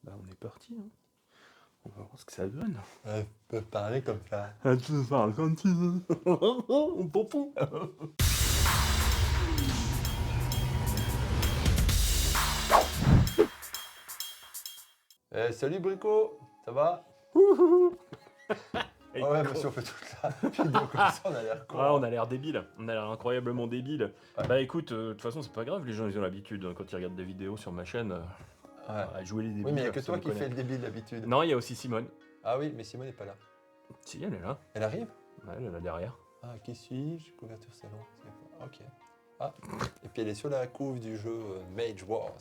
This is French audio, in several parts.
Bah on est parti, hein. On va voir ce que ça donne. On peut parler comme ça. Tu parles comme tu veux. Pompon. Salut Brico, ça va? Et Ouais, con. mais si on fait toute la vidéo comme ça, on a l'air con. Ah, on a l'air débile, on a l'air incroyablement débile. Ouais. Bah écoute, de toute façon c'est pas grave, les gens ils ont l'habitude, quand ils regardent des vidéos sur ma chaîne, Ouais. à jouer les débiles. Oui, mais il n'y a que ça toi me qui connaît. fais le débile d'habitude. Non, il y a aussi Simone. Ah oui, mais Simone n'est pas là. Si, elle est là. Elle arrive? Ouais, elle est là derrière. Ah, qui suis-je? Couverture salon. Ok. Ah, et puis elle est sur la couve du jeu Mage Wars.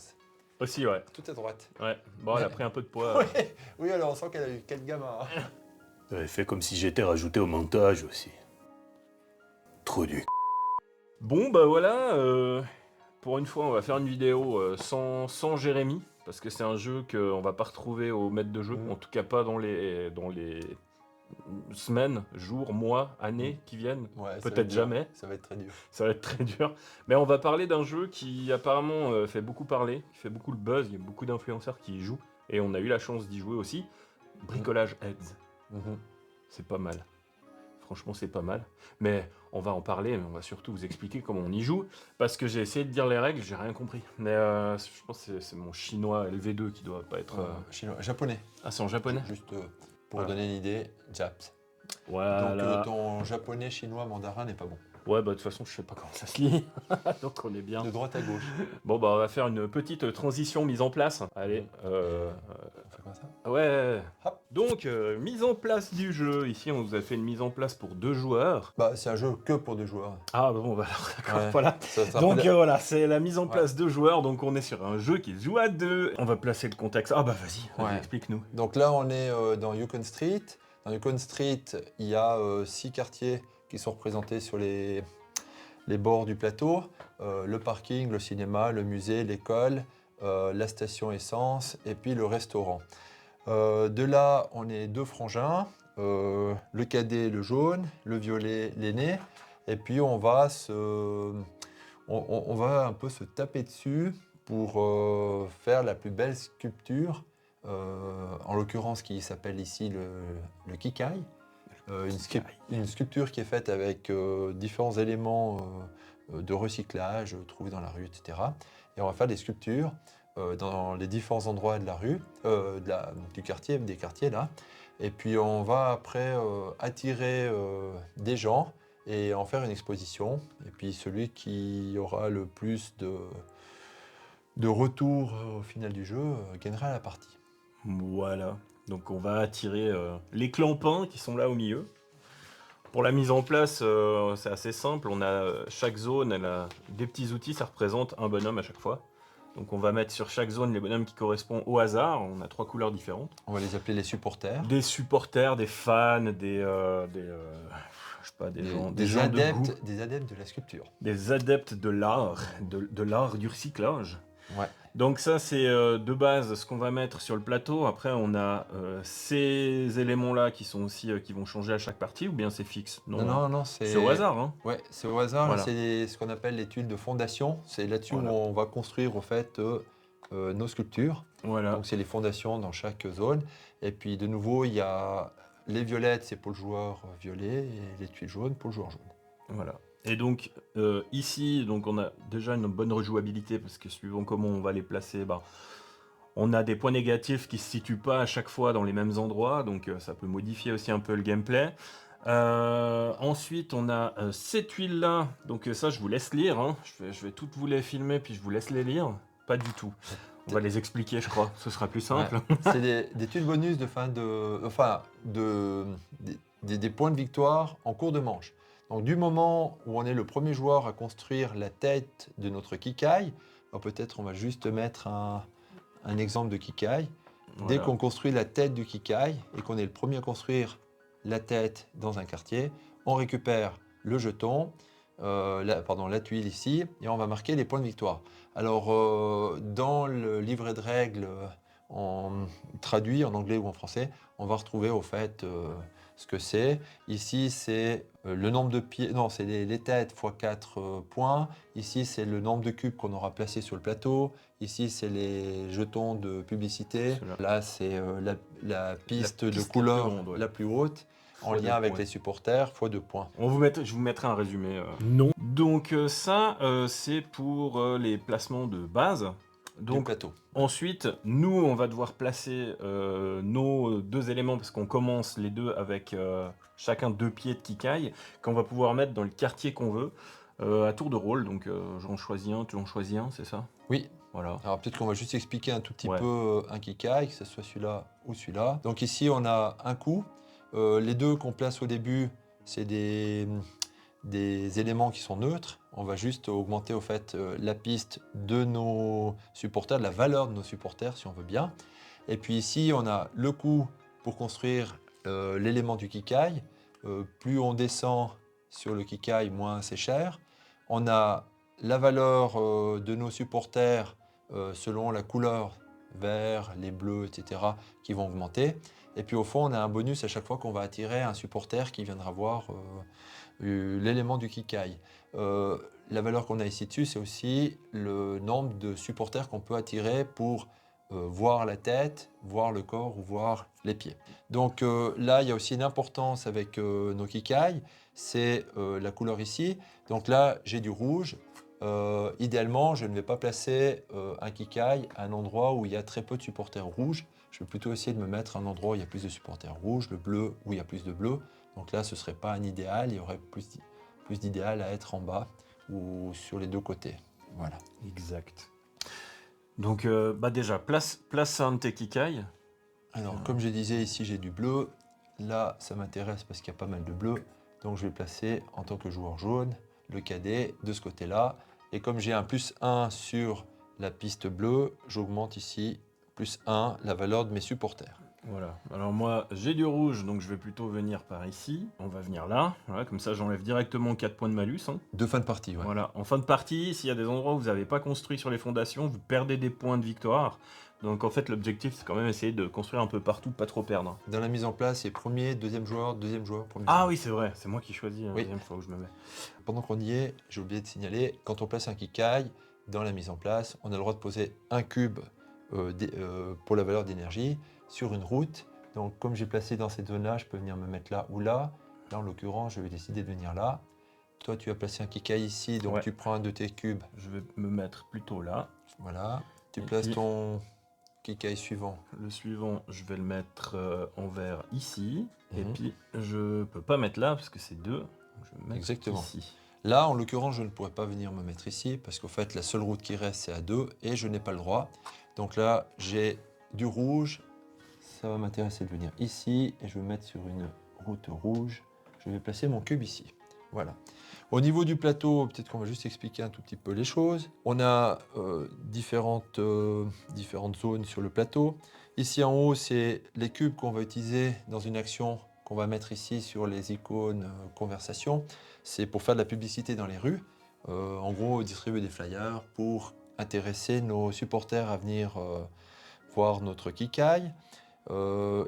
Aussi, ouais. Tout à droite. Ouais. Bon, elle a Ouais. pris un peu de poids. Oui, oui, alors on sent qu'elle a eu quel gamin. Hein. J'avais fait comme si j'étais rajouté au montage aussi. Trop du. Bon, bah voilà, pour une fois on va faire une vidéo sans Jérémy, parce que c'est un jeu qu'on va pas retrouver au maître de jeu, en tout cas pas dans les semaines, jours, mois, années qui viennent, Ouais, ça va peut-être être dur. jamais, Ça va être très dur. ça va être très dur. Mais on va parler d'un jeu qui apparemment fait beaucoup parler, qui fait beaucoup le buzz, il y a beaucoup d'influenceurs qui y jouent, et on a eu la chance d'y jouer aussi. Bricolage Heads, Mhm. c'est pas mal. Franchement, c'est pas mal. Mais on va en parler, mais on va surtout vous expliquer comment on y joue. Parce que j'ai essayé de dire les règles, j'ai rien compris. Mais je pense que c'est mon chinois LV2 qui doit pas être... Chinois, japonais. Ah, c'est en japonais? Juste pour Voilà. donner une idée, Japs. Voilà. Donc ton japonais, chinois, mandarin n'est pas bon. Ouais, bah de toute façon, je sais pas comment ça se lit. Donc on est bien. De droite à gauche. Bon, bah on va faire une petite transition mise en place. Allez. On fait comme ça. Ouais. Hop. Donc, mise en place du jeu. Ici, on vous a fait une mise en place pour 2 joueurs. Bah, c'est un jeu que pour 2 joueurs. Ah bon, bah alors d'accord, Ouais. voilà. Ça Donc rappelle- voilà, c'est la mise en place de joueurs, donc on est sur un jeu qui se joue à 2. On va placer le contexte. Ah bah vas-y, Ouais. explique-nous. Donc là, on est dans Yukon Street. Dans Yukon Street, il y a 6 quartiers qui sont représentés sur les bords du plateau. Le parking, le cinéma, le musée, l'école, la station essence et puis le restaurant. De là, on est 2 frangins, le cadet, le jaune, le violet, l'aîné. Et puis on va un peu se taper dessus pour faire la plus belle sculpture, en l'occurrence qui s'appelle ici le Kikai. Une sculpture qui est faite avec différents éléments de recyclage trouvés dans la rue, etc. Et on va faire des sculptures dans les différents endroits de la rue, du quartier, des quartiers là. Et puis on va après attirer des gens et en faire une exposition. Et puis celui qui aura le plus de retours au final du jeu gagnera la partie. Voilà, donc on va attirer les clampins qui sont là au milieu. Pour la mise en place, c'est assez simple. On a chaque zone, elle a des petits outils, ça représente un bonhomme à chaque fois. Donc on va mettre sur chaque zone les bonhommes qui correspondent au hasard. On a 3 couleurs différentes. On va les appeler les supporters. Des supporters, des fans, je sais pas, des gens de goût. Des adeptes de la sculpture. Des adeptes de l'art, de l'art du recyclage. Ouais. Donc ça c'est de base ce qu'on va mettre sur le plateau. Après on a ces éléments-là qui sont aussi qui vont changer à chaque partie, ou bien c'est fixe? Non, c'est au hasard. Hein. Ouais, c'est au hasard. Voilà. C'est ce qu'on appelle les tuiles de fondation. C'est là-dessus Voilà. où on va construire au fait nos sculptures. Voilà. Donc c'est les fondations dans chaque zone. Et puis de nouveau, il y a les violettes, c'est pour le joueur violet, et les tuiles jaunes pour le joueur jaune. Voilà. Et donc ici, donc on a déjà une bonne rejouabilité parce que suivant comment on va les placer, bah, on a des points négatifs qui se situent pas à chaque fois dans les mêmes endroits, donc ça peut modifier aussi un peu le gameplay. Ensuite, on a ces tuiles là, donc ça je vous laisse lire, hein. Je vais toutes vous les filmer puis je vous laisse les lire. Pas du tout. On va les expliquer, je crois, ce sera plus simple. Ouais. C'est des tuiles bonus des points de victoire en cours de manche. Donc du moment où on est le premier joueur à construire la tête de notre Kikai, peut-être on va juste mettre un exemple de Kikai. Voilà. Dès qu'on construit la tête du Kikai et qu'on est le premier à construire la tête dans un quartier, on récupère le jeton, la tuile ici, et on va marquer les points de victoire. Alors dans le livret de règles traduit en anglais ou en français, on va retrouver au fait ce que c'est. Ici, c'est le nombre de pieds, non, c'est les têtes x 4 points. Ici, c'est le nombre de cubes qu'on aura placés sur le plateau. Ici, c'est les jetons de publicité. Ceux-là. Là, c'est la piste de piste la couleur plus ronde, ouais. la plus haute, en Fois deux lien avec points. les supporters, x 2 points. Je vous mettrai un résumé. Non. Donc ça, c'est pour les placements de base. Du Donc plateau. ensuite, nous, on va devoir placer nos deux éléments, parce qu'on commence les deux avec chacun 2 pieds de kikaï, qu'on va pouvoir mettre dans le quartier qu'on veut, à tour de rôle. Donc j'en choisis un, tu en choisis un, c'est ça? Oui. Voilà. Alors peut-être qu'on va juste expliquer un tout petit Ouais. peu un kikaï, que ce soit celui-là ou celui-là. Donc ici, on a un coup. Les deux qu'on place au début, c'est des éléments qui sont neutres. On va juste augmenter au fait la piste de nos supporters, de la valeur de nos supporters si on veut bien. Et puis ici, on a le coup pour construire l'élément du kikaï. Plus on descend sur le kikaï, moins c'est cher. On a la valeur de nos supporters selon la couleur, vert, les bleus, etc., qui vont augmenter. Et puis au fond, on a un bonus à chaque fois qu'on va attirer un supporter qui viendra voir l'élément du kikaï. La valeur qu'on a ici dessus, c'est aussi le nombre de supporters qu'on peut attirer pour voir la tête, voir le corps ou voir les pieds. Donc là, il y a aussi une importance avec nos kikaï, c'est la couleur ici. Donc là, j'ai du rouge. Idéalement, je ne vais pas placer un kikaï à un endroit où il y a très peu de supporters rouges. Je vais plutôt essayer de me mettre à un endroit où il y a plus de supporters rouges, le bleu où il y a plus de bleu. Donc là, ce ne serait pas un idéal, il y aurait plus d'idéal à être en bas ou sur les deux côtés. Voilà. Exact. Donc déjà, place un de tes kikaï. Alors, comme je disais, ici j'ai du bleu. Là, ça m'intéresse parce qu'il y a pas mal de bleu. Donc, je vais placer en tant que joueur jaune le cadet de ce côté-là. Et comme j'ai un +1 sur la piste bleue, j'augmente ici +1 la valeur de mes supporters. Voilà. Alors moi, j'ai du rouge, donc je vais plutôt venir par ici. On va venir là. Voilà, comme ça, j'enlève directement 4 points de malus. Hein. De fin de partie, ouais. Voilà. En fin de partie, s'il y a des endroits où vous n'avez pas construit sur les fondations, vous perdez des points de victoire. Donc en fait, l'objectif, c'est quand même essayer de construire un peu partout, pas trop perdre. Dans la mise en place, c'est premier, deuxième joueur, premier Ah joueur. oui, c'est vrai, c'est moi qui choisis la Oui. deuxième fois où je me mets. Pendant qu'on y est, j'ai oublié de signaler, quand on place un kikaï, dans la mise en place, on a le droit de poser un cube pour la valeur d'énergie sur une route. Donc comme j'ai placé dans cette zone-là, je peux venir me mettre là ou là. Là, en l'occurrence, je vais décider de venir là. Toi, tu as placé un kikaï ici, donc Ouais. tu prends un de tes cubes. Je vais me mettre plutôt là. Voilà. Tu Et places puis- ton kikaï suivant. Le suivant, je vais le mettre en vert ici. Et Mhm. puis, je peux pas mettre là parce que c'est 2. Je vais me mettre Exactement. ici. Là, en l'occurrence, je ne pourrais pas venir me mettre ici parce qu'en fait, la seule route qui reste, c'est à 2 et je n'ai pas le droit. Donc là, j'ai du rouge. Ça va m'intéresser de venir ici et je vais me mettre sur une route rouge. Je vais placer mon cube ici. Voilà. Au niveau du plateau, peut-être qu'on va juste expliquer un tout petit peu les choses. On a différentes zones sur le plateau. Ici en haut, c'est les cubes qu'on va utiliser dans une action qu'on va mettre ici sur les icônes conversation. C'est pour faire de la publicité dans les rues. En gros, distribuer des flyers pour intéresser nos supporters à venir voir notre kikaï.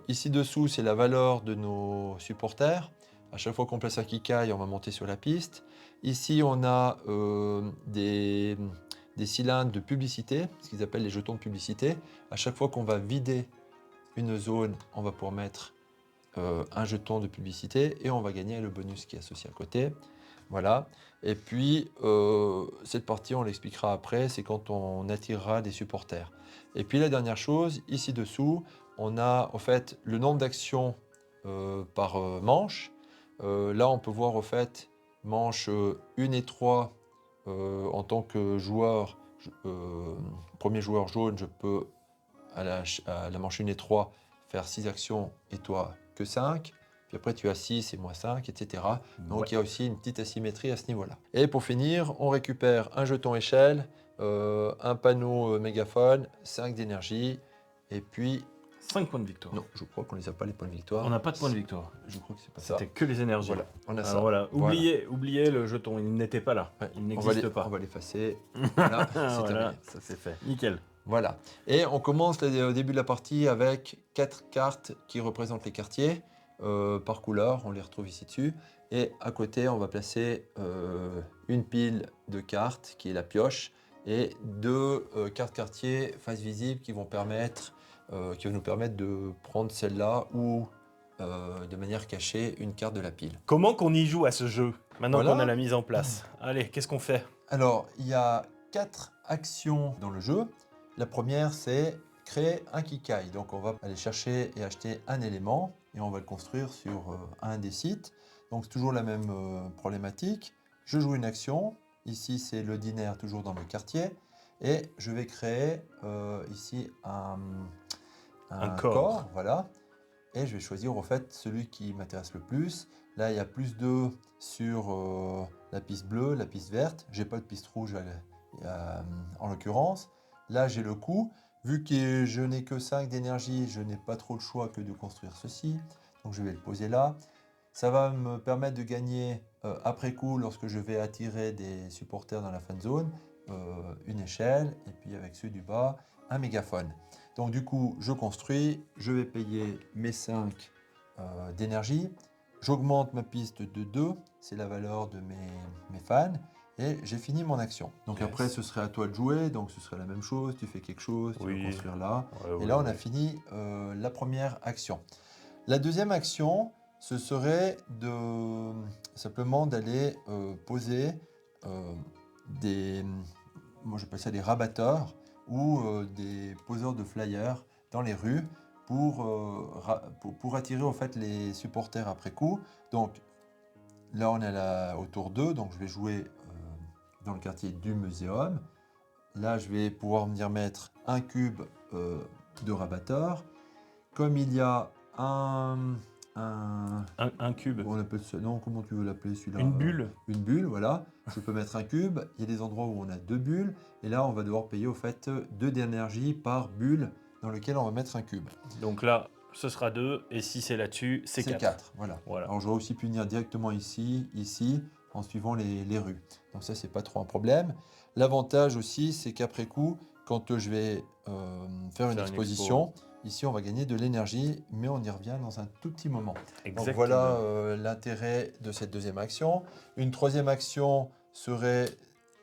Ici dessous, c'est la valeur de nos supporters. À chaque fois qu'on place un kikaï, on va monter sur la piste. Ici, on a des cylindres de publicité, ce qu'ils appellent les jetons de publicité. À chaque fois qu'on va vider une zone, on va pouvoir mettre un jeton de publicité et on va gagner le bonus qui est associé à côté. Voilà. Et puis, cette partie, on l'expliquera après, c'est quand on attirera des supporters. Et puis, la dernière chose, ici dessous, on a en fait le nombre d'actions par manche. Là, on peut voir en fait manche 1 et 3 en tant que joueur, premier joueur jaune, je peux à la manche 1 et 3 faire 6 actions et toi que 5. Puis après, tu as 6 et moi 5, etc. Donc, Ouais. il y a aussi une petite asymétrie à ce niveau-là. Et pour finir, on récupère un jeton échelle, un panneau mégaphone, 5 d'énergie, et puis... 5 points de victoire. Non, je crois qu'on les a pas les points de victoire. On n'a pas de points de victoire. Je crois que c'est pas ça. C'était que les énergies. Voilà, on a Alors ça. voilà, Voilà. oubliez le jeton, il n'était pas là. Ouais, Il on va n'existe les- pas. On va l'effacer. Voilà, c'est Voilà, terminé. ça c'est fait. Nickel. Voilà. Et on commence au début de la partie avec 4 cartes qui représentent les quartiers. par couleur, on les retrouve ici dessus. Et à côté, on va placer une pile de cartes qui est la pioche et deux cartes quartier face visible qui vont nous permettre de prendre celle-là ou de manière cachée une carte de la pile. Comment qu'on y joue à ce jeu, maintenant Voilà. qu'on a la mise en place? Allez, qu'est-ce qu'on fait? Alors, il y a 4 actions dans le jeu. La première, c'est créer un Kikai. Donc, on va aller chercher et acheter un élément et on va le construire sur un des sites. Donc, c'est toujours la même problématique. Je joue une action. Ici, c'est l'ordinaire, toujours dans le quartier. Et je vais créer ici un corps. Voilà. Et je vais choisir en fait celui qui m'intéresse le plus. Là, il y a plus 2 sur la piste bleue, la piste verte. J'ai pas de piste rouge en l'occurrence. Là, j'ai le coup. Vu que je n'ai que 5 d'énergie, je n'ai pas trop le choix que de construire ceci. Donc, je vais le poser là. Ça va me permettre de gagner après coup, lorsque je vais attirer des supporters dans la fan zone, une échelle. Et puis avec ceux du bas, un mégaphone. Donc du coup, je construis, je vais payer mes 5 d'énergie, j'augmente ma piste de 2, c'est la valeur de mes fans, et j'ai fini mon action. Donc Yes. après, ce serait à toi de jouer, donc ce serait la même chose, tu fais quelque chose, tu Oui. vas construire là, Ouais, et là on a fini la première action. La deuxième action, ce serait simplement d'aller poser moi j'appelle ça des rabatteurs, ou des poseurs de flyers dans les rues pour attirer en fait les supporters après coup. Donc là on est au tour 2, donc je vais jouer dans le quartier du muséum. Là je vais pouvoir venir mettre un cube de rabatteur. Comme il y a un cube. on appelle ça, non, comment tu veux l'appeler celui-là? Une bulle. Une bulle, voilà. Je peux mettre un cube. Il y a des endroits où on a 2 bulles. Et là, on va devoir payer au fait 2 d'énergie par bulle dans lequel on va mettre un cube. Donc là, ce sera 2, et si c'est là-dessus, c'est 4. Voilà. Voilà. Alors, j'aurais aussi pu venir directement ici, en suivant les rues. Donc ça, c'est pas trop un problème. L'avantage aussi, c'est qu'après coup, quand je vais faire une exposition, ici, on va gagner de l'énergie, mais on y revient dans un tout petit moment. Exactement. Donc voilà l'intérêt de cette deuxième action. Une troisième action serait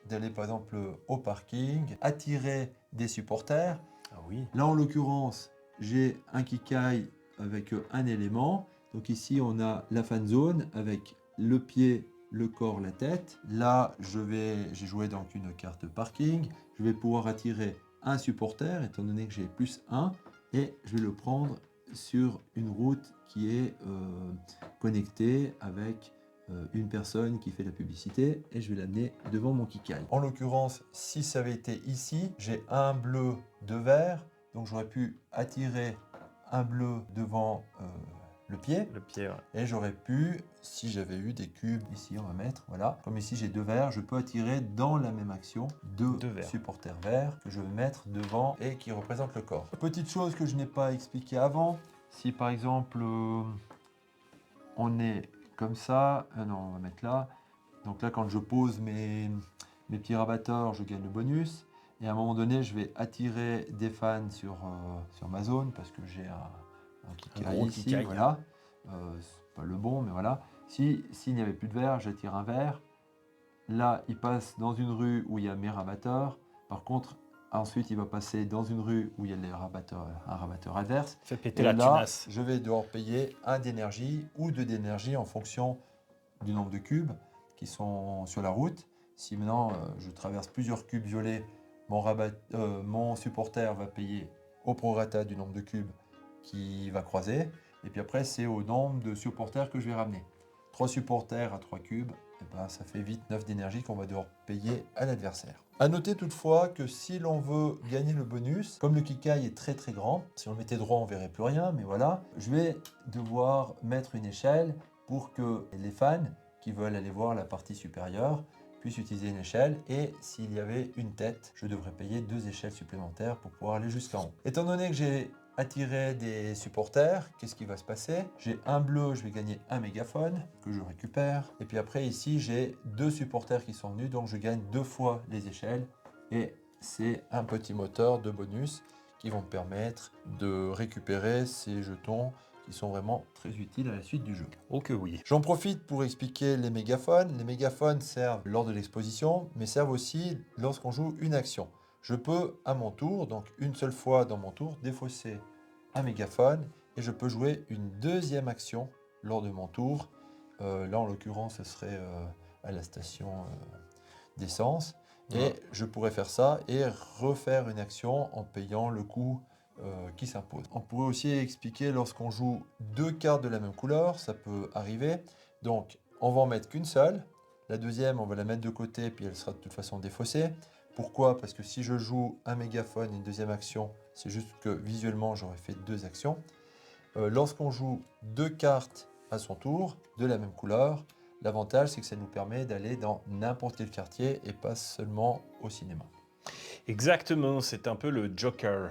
d'aller par exemple au parking, attirer des supporters. Ah oui. Là en l'occurrence, j'ai un Kikai avec un élément. Donc ici on a la fan zone avec le pied, le corps, la tête. Là j'ai joué donc une carte parking. Je vais pouvoir attirer un supporter étant donné que j'ai plus 1 et je vais le prendre sur une route qui est connectée avec une personne qui fait la publicité et je vais l'amener devant mon Kikai. En l'occurrence, si ça avait été ici, j'ai un bleu, 2 verts, donc j'aurais pu attirer un bleu devant le pied. Le pied, ouais. Et j'aurais pu, si j'avais eu des cubes ici, on va mettre, voilà. Comme ici j'ai 2 verts, je peux attirer dans la même action 2 supporters verts que je vais mettre devant et qui représentent le corps. Petite chose que je n'ai pas expliqué avant, si par exemple on est comme ça, non on va mettre là, donc là quand je pose mes petits rabatteurs, je gagne le bonus. Et à un moment donné, je vais attirer des fans sur ma zone parce que j'ai un Kikai ici, Kikai. voilà. C'est pas le bon, mais voilà. S'il n'y avait plus de vert, j'attire un vert. Là, il passe dans une rue où il y a mes rabatteurs. Par contre, ensuite, il va passer dans une rue où il y a un rabatteur adverse. Fait péter Et la là, tunasse. je vais devoir payer 1 d'énergie ou 2 d'énergie en fonction du nombre de cubes qui sont sur la route. Si maintenant je traverse plusieurs cubes violets, mon supporter va payer au prorata du nombre de cubes qui va croiser. Et puis après, c'est au nombre de supporters que je vais ramener. 3 supporters à 3 cubes, et ben, ça fait vite 9 d'énergie qu'on va devoir payer à l'adversaire. A noter toutefois que si l'on veut gagner le bonus, comme le Kikai est très très grand, si on le mettait droit on verrait plus rien, mais voilà, je vais devoir mettre une échelle pour que les fans qui veulent aller voir la partie supérieure puissent utiliser une échelle, et s'il y avait une tête, je devrais payer 2 échelles supplémentaires pour pouvoir aller jusqu'en haut. Étant donné que j'ai attiré des supporters, qu'est-ce qui va se passer? J'ai un bleu, je vais gagner un mégaphone que je récupère, et puis après ici j'ai 2 supporters qui sont venus, donc je gagne 2 fois les échelles, et c'est un petit moteur de bonus qui vont me permettre de récupérer ces jetons qui sont vraiment très utiles à la suite du jeu. Oh que oui. J'en profite pour expliquer les mégaphones. Les mégaphones servent lors de l'exposition, mais servent aussi lorsqu'on joue une action. Je peux, à mon tour, donc une seule fois dans mon tour, défausser un mégaphone et je peux jouer une deuxième action lors de mon tour. Là, en l'occurrence, ce serait à la station d'essence. Et je pourrais faire ça et refaire une action en payant le coût qui s'impose. On pourrait aussi expliquer lorsqu'on joue deux cartes de la même couleur, ça peut arriver. Donc, on va en mettre qu'une seule. La deuxième, on va la mettre de côté, puis elle sera de toute façon défaussée. Pourquoi? Parce que si je joue un mégaphone et une deuxième action, c'est juste que visuellement, j'aurais fait deux actions. Lorsqu'on joue deux cartes à son tour, de la même couleur, l'avantage, c'est que ça nous permet d'aller dans n'importe quel quartier et pas seulement au cinéma. Exactement, c'est un peu le Joker.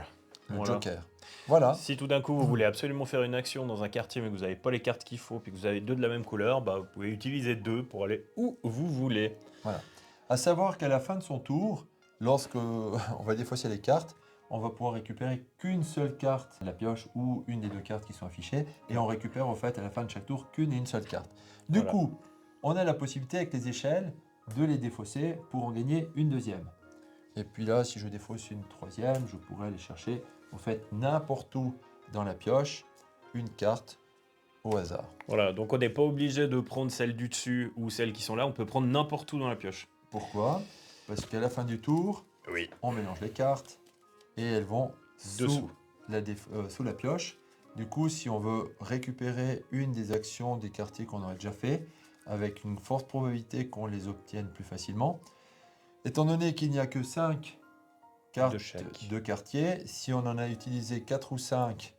Le Voilà. Joker. Voilà. Si tout d'un coup vous voulez absolument faire une action dans un quartier mais que vous n'avez pas les cartes qu'il faut puis que vous avez deux de la même couleur, bah, vous pouvez utiliser deux pour aller où vous voulez. Voilà. À savoir qu'à la fin de son tour, lorsque on va défausser les cartes, on va pouvoir récupérer qu'une seule carte de la pioche ou une des deux cartes qui sont affichées et on récupère en fait à la fin de chaque tour qu'une et une seule carte. Du Voilà. coup, on a la possibilité avec les échelles de les défausser pour en gagner une deuxième. Et puis là, si je défausse une troisième, je pourrais aller chercher en fait n'importe où dans la pioche une carte au hasard. Voilà, donc on n'est pas obligé de prendre celles du dessus ou celles qui sont là, on peut prendre n'importe où dans la pioche. Pourquoi? Parce qu'à la fin du tour, Oui. on mélange les cartes et elles vont Dessous. sous la pioche. Du coup, si on veut récupérer une des actions des quartiers qu'on aurait déjà fait, avec une forte probabilité qu'on les obtienne plus facilement, étant donné qu'il n'y a que 5 cartes De chaque. de quartier, si on en a utilisé 4 ou 5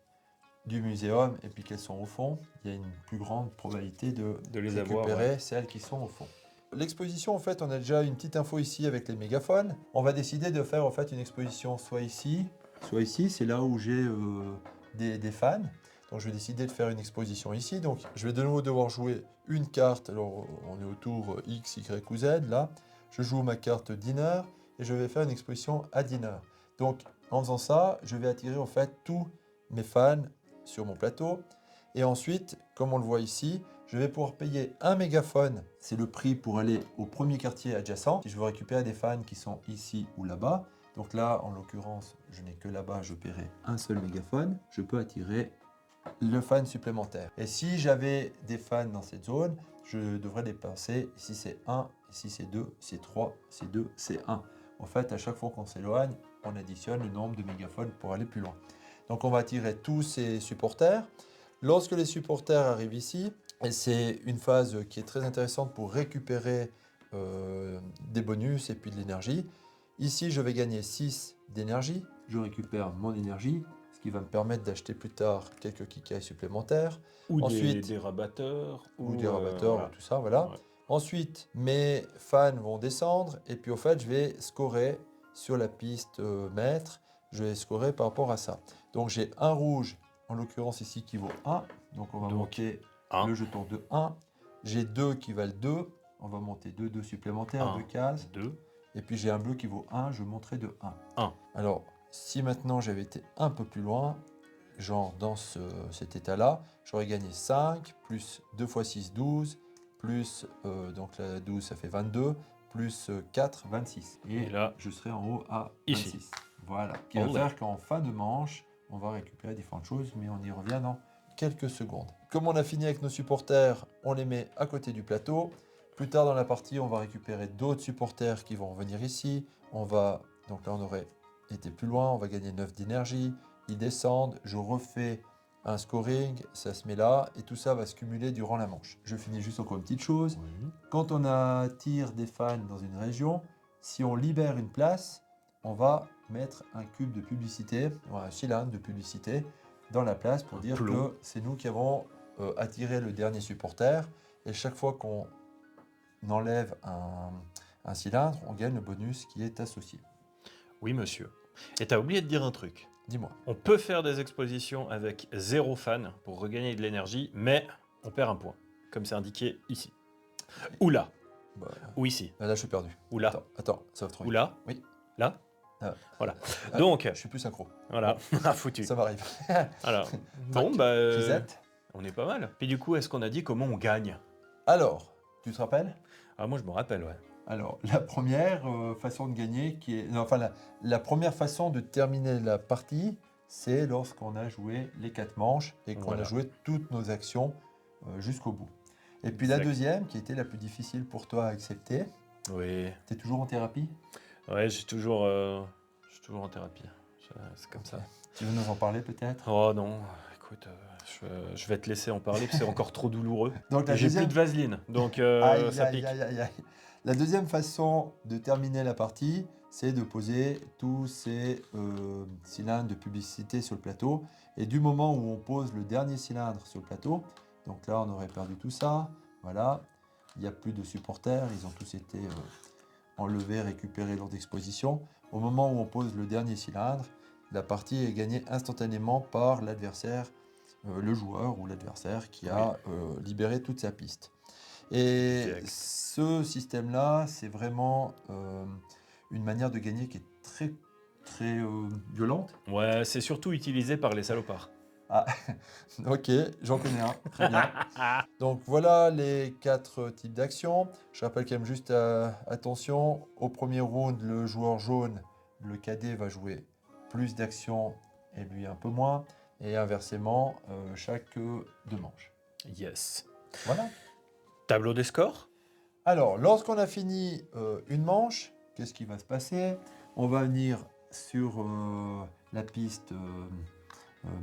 du muséum et puis qu'elles sont au fond, il y a une plus grande probabilité de les récupérer avoir, celles qui sont au fond. L'exposition, en fait, on a déjà une petite info ici avec les mégaphones. On va décider de faire en fait une exposition soit ici, c'est là où j'ai des fans. Donc je vais décider de faire une exposition ici. Donc je vais de nouveau devoir jouer une carte. Alors on est au tour X, Y ou Z là. Je joue ma carte dinner et je vais faire une exposition à dinner. Donc en faisant ça, je vais attirer en fait tous mes fans sur mon plateau. Et ensuite, comme on le voit ici, je vais pouvoir payer un mégaphone. C'est le prix pour aller au premier quartier adjacent. Si je veux récupérer des fans qui sont ici ou là-bas, donc là, en l'occurrence, je n'ai que là-bas, je paierai un seul mégaphone. Je peux attirer le fan supplémentaire. Et si j'avais des fans dans cette zone, je devrais dépenser, ici c'est 1, ici c'est 2, c'est 3, c'est 2, c'est 1. En fait, à chaque fois qu'on s'éloigne, on additionne le nombre de mégaphones pour aller plus loin. Donc on va attirer tous ces supporters. Lorsque les supporters arrivent ici, et c'est une phase qui est très intéressante pour récupérer des bonus et puis de l'énergie. Ici, je vais gagner 6 d'énergie. Je récupère mon énergie, ce qui va me permettre d'acheter plus tard quelques kikai supplémentaires. Ou Ensuite, des rabatteurs. ou des rabatteurs, voilà. ou tout ça, voilà. Ouais. Ensuite, mes fans vont descendre et puis au fait, je vais scorer sur la piste maître. Je vais scorer par rapport à ça. Donc j'ai un rouge, en l'occurrence ici, qui vaut 1. Donc on va monter le jeton de 1. J'ai 2 qui valent 2. On va monter 2 supplémentaires, 2 cases. 2. Et puis j'ai un bleu qui vaut 1, je monterai de 1. 1. Alors, si maintenant j'avais été un peu plus loin, genre dans cet état-là, j'aurais gagné 5, plus 2 x 6, 12, plus, donc là 12 ça fait 22, plus 4, 26. Et là, je serai en haut à 26. Ici. Voilà. Qui va faire qu'en fin de manche, on va récupérer différentes choses, mais on y revient dans quelques secondes. Comme on a fini avec nos supporters, on les met à côté du plateau. Plus tard dans la partie, on va récupérer d'autres supporters qui vont venir ici. Donc là, on aurait été plus loin, on va gagner 9 d'énergie. Ils descendent, je refais un scoring, ça se met là, et tout ça va se cumuler durant la manche. Je finis juste encore une petite chose. Oui. Quand on attire des fans dans une région, si on libère une place, on va mettre un cube de publicité, un cylindre de publicité dans la place pour dire que c'est nous qui avons attiré le dernier supporter. Et chaque fois qu'on enlève un cylindre, on gagne le bonus qui est associé. Oui, monsieur. Et t'as oublié de dire un truc. Dis-moi. On peut faire des expositions avec 0 fan pour regagner de l'énergie, mais on perd un point, comme c'est indiqué ici. Ou là. Bah, Ou ici. là, je suis perdu. Ou là. Attends, ça va trop Ou vite. là. Oui. Là. Ah. Voilà. Ah, Donc, je suis plus synchro. voilà. Ah, foutu. Ça m'arrive. Alors, bon, bah. Gisette. On est pas mal. Puis du coup, est-ce qu'on a dit comment on gagne? Alors, tu te rappelles? Ah, moi, je me rappelle, ouais. Alors, la première façon de gagner, non, enfin, la première façon de terminer la partie, c'est lorsqu'on a joué les 4 manches et qu'on Voilà. a joué toutes nos actions jusqu'au bout. Et puis la Exact. deuxième, qui était la plus difficile pour toi à accepter, Oui. tu es toujours en thérapie? Ouais, je suis toujours en thérapie. C'est comme ça. Tu veux nous en parler peut-être? Oh non, écoute, je vais te laisser en parler, parce que c'est encore trop douloureux. Donc Et j'ai plus de vaseline, donc Aïe, ça aïe, pique. aïe, aïe, aïe. La deuxième façon de terminer la partie, c'est de poser tous ces cylindres de publicité sur le plateau. Et du moment où on pose le dernier cylindre sur le plateau, donc là on aurait perdu tout ça, voilà, il n'y a plus de supporters, ils ont tous été enlevés, récupérés lors d'exposition. Au moment où on pose le dernier cylindre, la partie est gagnée instantanément par l'adversaire, le joueur ou l'adversaire qui a libéré toute sa piste. Et Exact. ce système-là, c'est vraiment une manière de gagner qui est très, très violente. Ouais, c'est surtout utilisé par les salopards. Ah, ok, j'en connais un, très bien. Donc voilà les 4 types d'actions. Je rappelle quand même juste, attention, au premier round, le joueur jaune, le cadet, va jouer plus d'actions et lui un peu moins. Et inversement, chaque 2 manches. Yes. Voilà. Tableau des scores? Alors, lorsqu'on a fini une manche, qu'est-ce qui va se passer? On va venir sur la piste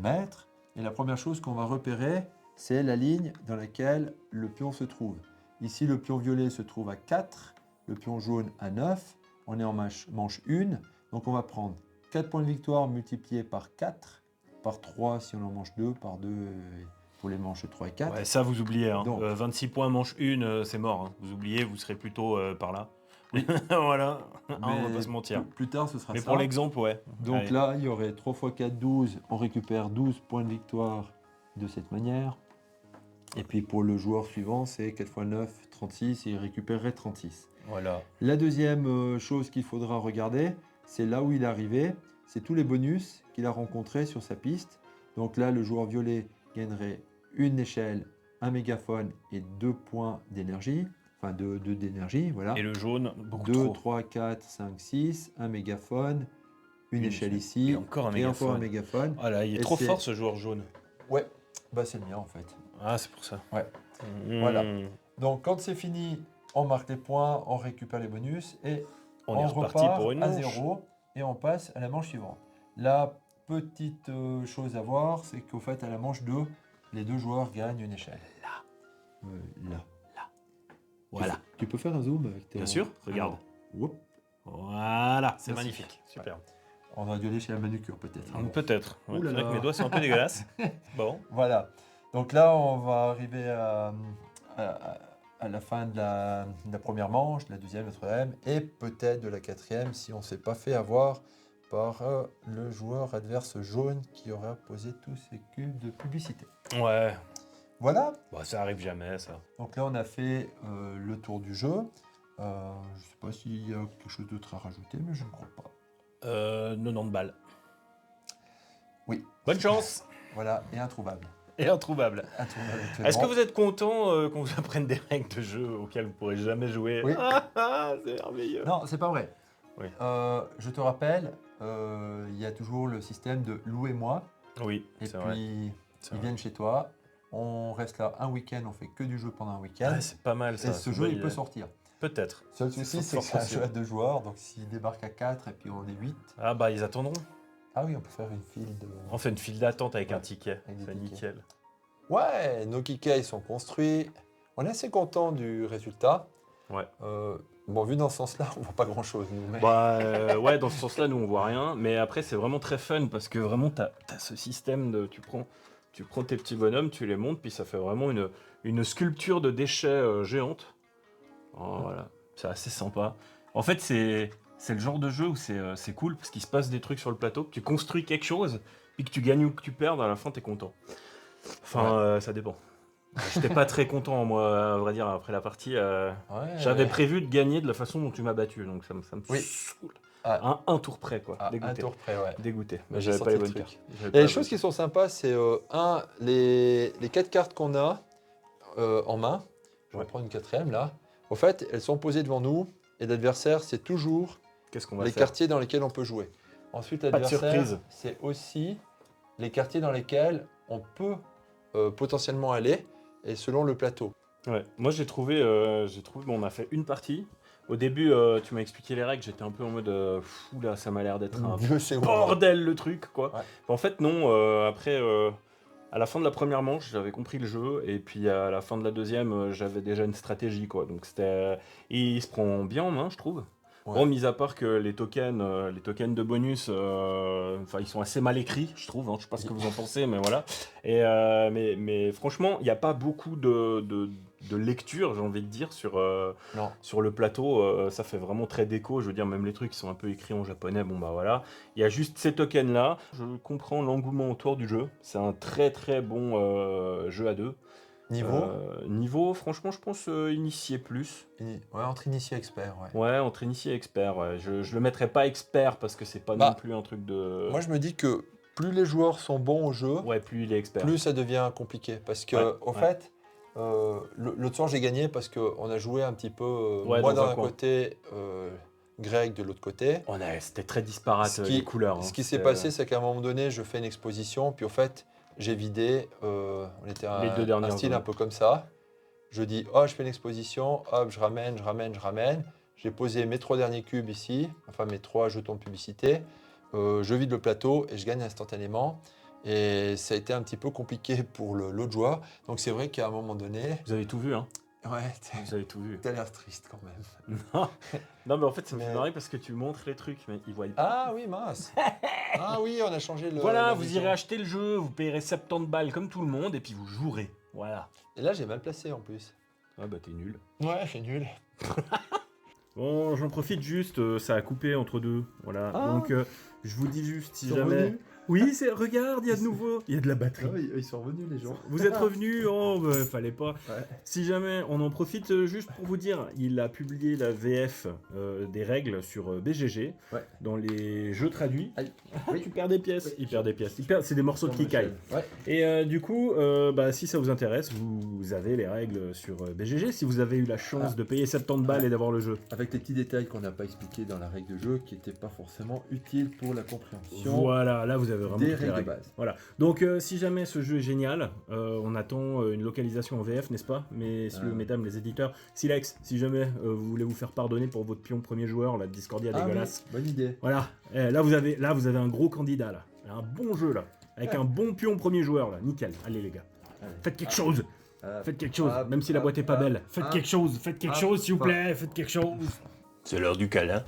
maître. Et la première chose qu'on va repérer, c'est la ligne dans laquelle le pion se trouve. Ici, le pion violet se trouve à 4, le pion jaune à 9. On est en manche 1. Donc, on va prendre 4 points de victoire multipliés par 4, par 3 si on en manche 2, par 2 pour les manches 3 et 4. Ouais, ça vous oubliez. Hein. Donc. 26 points manche 1, c'est mort. Hein. Vous oubliez, vous serez plutôt par là. Voilà, hein, on va pas se mentir. Plus tard, ce sera Mais ça. pour l'exemple, ouais. Donc Allez. là, il y aurait 3 x 4, 12. On récupère 12 points de victoire de cette manière. Et puis pour le joueur suivant, c'est 4 x 9, 36. Et il récupérerait 36. Voilà. La deuxième chose qu'il faudra regarder, c'est là où il est arrivé. C'est tous les bonus qu'il a rencontrés sur sa piste. Donc là, le joueur violet gagnerait une échelle, un mégaphone et 2 points d'énergie. Enfin, 2 d'énergie, voilà. Et le jaune, beaucoup 2, trop. 3, 4, 5, 6, un mégaphone, une échelle échelle. ici, Et encore un un mégaphone. mégaphone. Ah là, il est Et trop c'est- fort ce joueur jaune. Ouais, bah c'est le mien en fait. Ah, c'est pour ça. Ouais. Mmh. Voilà. Donc quand c'est fini, on marque les points, on récupère les bonus et On est reparti repart pour une à manche. 0 et on passe à la manche suivante. La petite chose à voir, c'est qu'au fait à la manche 2, les 2 joueurs gagnent une échelle. Là. Voilà. Tu peux faire un zoom avec tes... Bien sûr, regarde. Alors, whoop. Voilà, c'est Merci. magnifique. Super. On aurait dû aller chez la manucure peut-être. Peut-être. Ouais, Ouh là c'est vrai là. que mes doigts sont un peu dégueulasses. Bon. Voilà. Donc là, on va arriver à la fin de la première manche, de la deuxième, la troisième, et peut-être de la quatrième si on ne s'est pas fait avoir par le joueur adverse jaune qui aura posé tous ses cubes de publicité. Ouais. Voilà. Bah, ça arrive jamais, ça. Donc là, on a fait le tour du jeu. Je ne sais pas s'il y a quelque chose d'autre à rajouter, mais je ne crois pas. 90 balles. Oui. Bonne chance. Voilà, et introuvable. Et introuvable. Introuvable Est-ce que actuellement. vous êtes content qu'on vous apprenne des règles de jeu auxquelles vous ne pourrez jamais jouer? Oui. C'est merveilleux. Non, c'est pas vrai. Oui. Je te rappelle, il y a toujours le système de louez-moi. Oui, Et c'est vrai. puis, C'est ils vrai. viennent chez toi. On reste là un week-end, on fait que du jeu pendant un week-end. Ah, c'est pas mal ça. et c'est ce une jeu, bonne il peut idée. sortir. Peut-être. Seul souci, c'est que c'est un jeu à 2 joueurs. Donc, s'il débarque à 4 et puis on est 8. Ah bah ils attendront. Ah oui, on peut faire une file de. On fait une file d'attente avec un Ouais, ticket. avec des C'est tickets. nickel. Ouais, nos kickers, ils sont construits. On est assez content du résultat. Ouais. Bon, vu dans ce sens-là, on voit pas grand-chose, nous. Mais... Bah ouais, dans ce sens-là, nous on voit rien. Mais après, c'est vraiment très fun parce que vraiment, t'as ce système de. Tu prends tes petits bonhommes, tu les montes, puis ça fait vraiment une sculpture de déchets géante. Oh, voilà. C'est assez sympa. En fait, c'est le genre de jeu où c'est cool parce qu'il se passe des trucs sur le plateau, que tu construis quelque chose, puis que tu gagnes ou que tu perdes, à la fin, t'es content. Enfin, ça dépend. J'étais pas très content, moi, à vrai dire, après la partie. Ouais, J'avais prévu de gagner de la façon dont tu m'as battu, donc ça me Oui. saoule. Ah. Un tour près, quoi. À un Dégoûté. tour près, ouais. Dégoûté. Mais J'avais j'ai pas les senti bonnes le truc. cartes. J'avais Il y pas a les des choses bonnes qui sont sympas, c'est les 4 cartes qu'on a en main. Je vais Ouais. prendre une quatrième là. En fait, elles sont posées devant nous et l'adversaire, c'est toujours cartes. Qu'est-ce qu'on va les faire? quartiers dans lesquels on peut jouer. Ensuite, Pas de l'adversaire, surprise. c'est aussi les quartiers dans lesquels on peut potentiellement aller et selon le plateau. Ouais. Moi, j'ai trouvé, bon, on a fait une partie. Au début, tu m'as expliqué les règles, j'étais un peu en mode, fou là, ça m'a l'air d'être un Dieu sait où on va. bordel le truc, quoi. Ouais. En fait, non. Après, à la fin de la première manche, j'avais compris le jeu, et puis à la fin de la deuxième, j'avais déjà une stratégie, quoi. Donc c'était, il se prend bien en main, je trouve. Ouais. Bon, mis à part que les tokens de bonus, enfin, ils sont assez mal écrits, je trouve. Hein. Je sais pas ce que vous en pensez, mais voilà. Et mais franchement, il n'y a pas beaucoup de lecture, j'ai envie de dire, Non. sur le plateau. Ça fait vraiment très déco. Je veux dire, même les trucs qui sont un peu écrits en japonais, bon bah voilà. Il y a juste ces tokens là. Je comprends l'engouement autour du jeu. C'est un très très bon jeu à deux. Niveau, franchement, je pense initié plus. Ouais, entre initié et expert, ouais. Ouais, entre initié et expert. Ouais. Je le mettrais pas expert parce que c'est pas Bah, non plus un truc de. Moi, je me dis que plus les joueurs sont bons au jeu, Ouais, plus il est expert. plus ça devient compliqué. Parce que, Ouais, au ouais. fait, l'autre soir, j'ai gagné parce qu'on a joué un petit peu, Ouais, moi dans un d'un coin. côté, Greg de l'autre côté. C'était très disparate Ce qui- les couleurs. Ce hein. qui s'est C'était, passé, c'est qu'à un moment donné, je fais une exposition, puis au fait, j'ai vidé. On était Les deux dernières un style zones. un peu comme ça. Je dis, oh, je fais une exposition, hop, je ramène. J'ai posé mes 3 derniers cubes ici, enfin mes 3 jetons de publicité. Je vide le plateau et je gagne instantanément. Et ça a été un petit peu compliqué pour l'autre joueur. Donc c'est vrai qu'à un moment donné, Vous avez tout vu, hein. ouais, Vous avez tout vu. t'as l'air triste quand même. Non. Non, mais en fait, ça me fait Mais- marrer parce que tu montres les trucs, mais ils voient pas. Ah oui, mince. Ah oui, on a changé le. Voilà, la vous vision. irez acheter le jeu, vous payerez 70 balles comme tout le monde, et puis vous jouerez. Voilà. Et là, j'ai mal placé en plus. Ah bah t'es nul. Ouais, c'est nul. Bon, j'en profite juste, ça a coupé entre deux. Voilà. Ah. Donc, je vous dis juste, si Ils sont jamais. revenus Oui, regarde, il y a de nouveau. Il y a de la batterie. ils sont revenus les gens. Vous êtes revenus, oh, bah, fallait pas. Ouais. Si jamais, on en profite juste pour vous dire, il a publié la VF des règles sur BGG, Ouais. dans les jeux traduits. Aïe. Tu perds des pièces, Oui. il perd des pièces. C'est des morceaux de Kikai. Ouais. Et du coup, bah, si ça vous intéresse, vous avez les règles sur BGG. Si vous avez eu la chance de payer 70 balles et d'avoir le jeu. Avec les petits détails qu'on n'a pas expliqués dans la règle de jeu qui n'étaient pas forcément utiles pour la compréhension Voilà, là vous avez vraiment des toutes les règles de règles. base. Voilà. Donc si jamais ce jeu est génial, on attend une localisation en VF, n'est-ce pas? Messieurs, mesdames, les éditeurs, Silex, si jamais vous voulez vous faire pardonner pour votre pion premier joueur, la Discordia dégueulasse. Oui, bonne idée. Voilà. Là vous avez un gros candidat là. Un bon jeu là. Avec un bon pion premier joueur là. Nickel. Allez les gars. Allez. Faites quelque chose. Faites quelque chose. Même si la boîte est pas belle. Faites quelque chose. Faites quelque chose s'il vous plaît. Faites quelque chose. C'est l'heure du câlin.